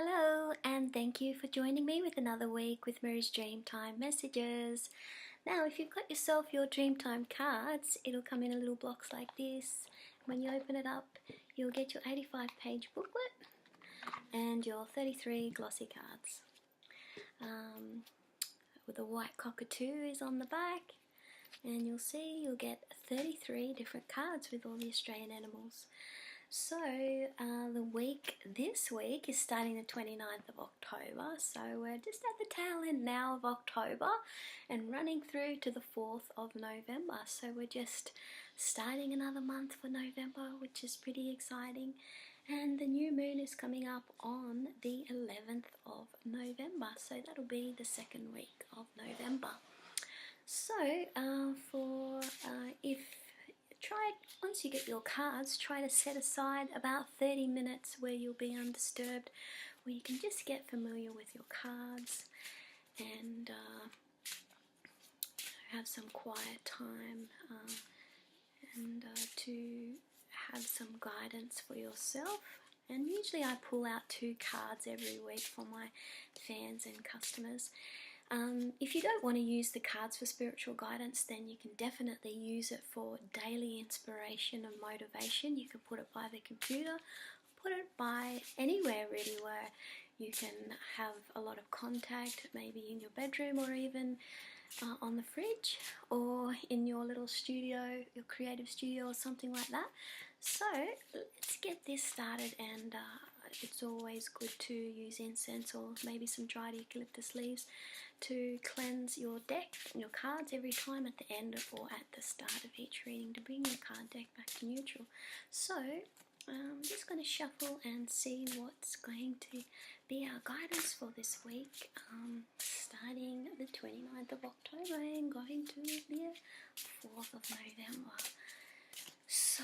Hello, and thank you for joining me with another week with Mirree's Dreamtime Messages. Now, if you've got yourself your Dreamtime cards, it'll come in a little box like this. When you open it up, you'll get your 85-page booklet and your 33 glossy cards. With a white cockatoo is on the back, and you'll see you'll get 33 different cards with all the Australian animals. So this week is starting the 29th of October, so we're just at the tail end now of October and running through to the 4th of November. So we're just starting another month for November, which is pretty exciting. And the new moon is coming up on the 11th of November, so that'll be the second week of November. So once you get your cards, try to set aside about 30 minutes where you'll be undisturbed, where you can just get familiar with your cards and have some quiet time and to have some guidance for yourself. And usually I pull out 2 cards every week for my fans and customers. If you don't want to use the cards for spiritual guidance, then you can definitely use it for daily inspiration and motivation. You can put it by the computer, put it by anywhere really where you can have a lot of contact, maybe in your bedroom or even on the fridge or in your little studio, your creative studio or something like that. So let's get this started, and it's always good to use incense or maybe some dried eucalyptus leaves to cleanse your deck, your cards every time at the end or at the start of each reading to bring your card deck back to neutral. So I'm just going to shuffle and see what's going to be our guidance for this week, starting the 29th of October and going to the 4th of November. So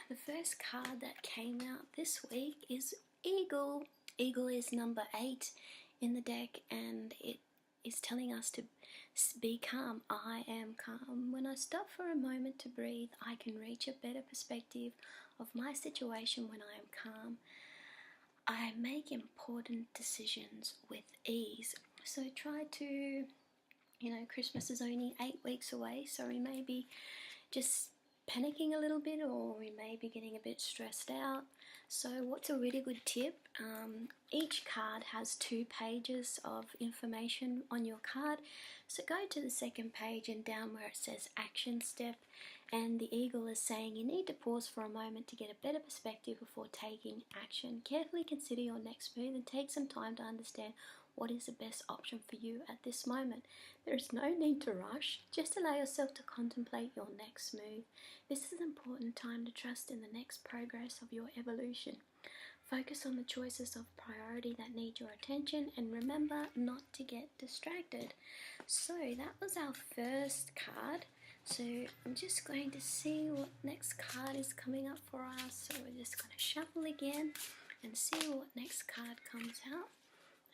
the first card that came out this week is Eagle. Eagle is number 8 in the deck, and it is telling us to be calm. I am calm. When I stop for a moment to breathe, I can reach a better perspective of my situation. When I am calm, I make important decisions with ease. So try to, Christmas is only 8 weeks away, so we may be just panicking a little bit, or we may be getting a bit stressed out. So what's a really good tip? Each card has 2 pages of information on your card. So go to the second page and down where it says action step, and the eagle is saying you need to pause for a moment to get a better perspective before taking action. Carefully consider your next move and take some time to understand what is the best option for you at this moment. There is no need to rush. Just allow yourself to contemplate your next move. This is an important time to trust in the next progress of your evolution. Focus on the choices of priority that need your attention, and remember not to get distracted. So that was our first card. So I'm just going to see what next card is coming up for us. So we're just going to shuffle again and see what next card comes out.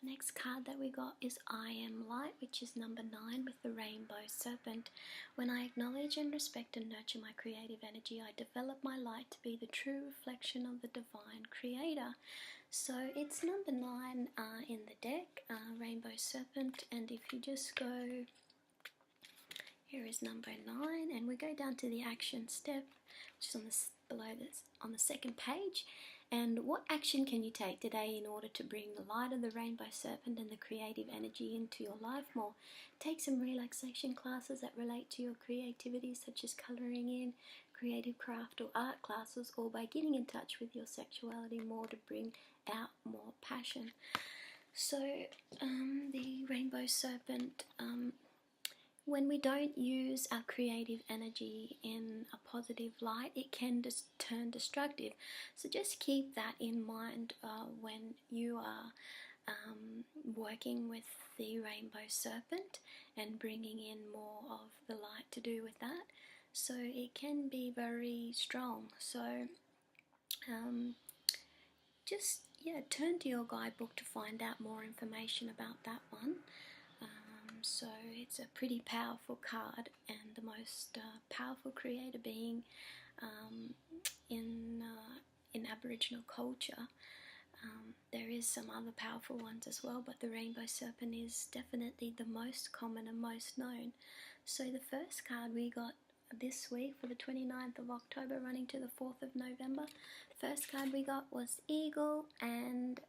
The next card that we got is I Am Light, which is number 9 with the rainbow serpent. When I acknowledge and respect and nurture my creative energy, I develop my light to be the true reflection of the divine creator. So it's number 9 in the deck, rainbow serpent, and if you just go, here is number 9, and we go down to the action step, which is on the second page. And what action can you take today in order to bring the light of the rainbow serpent and the creative energy into your life more? Take some relaxation classes that relate to your creativity, such as colouring in, creative craft or art classes, or by getting in touch with your sexuality more to bring out more passion. So the rainbow serpent, when we don't use our creative energy in a positive light, it can just turn destructive. So just keep that in mind when you are working with the rainbow serpent and bringing in more of the light to do with that. So it can be very strong. So turn to your guidebook to find out more information about that one. So it's a pretty powerful card, and the most powerful creator being in Aboriginal culture There is some other powerful ones as well, but the rainbow serpent is definitely the most common and most known. So the first card we got this week for the 29th of October running to the 4th of November, first card we got was Eagle and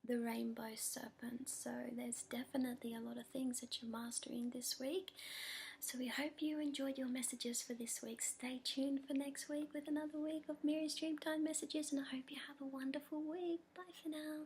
the rainbow serpent. So there's definitely a lot of things that you're mastering this week. So we hope you enjoyed your messages for this week. Stay tuned for next week with another week of Mirree's Dreamtime Messages, and I hope you have a wonderful week. Bye for now.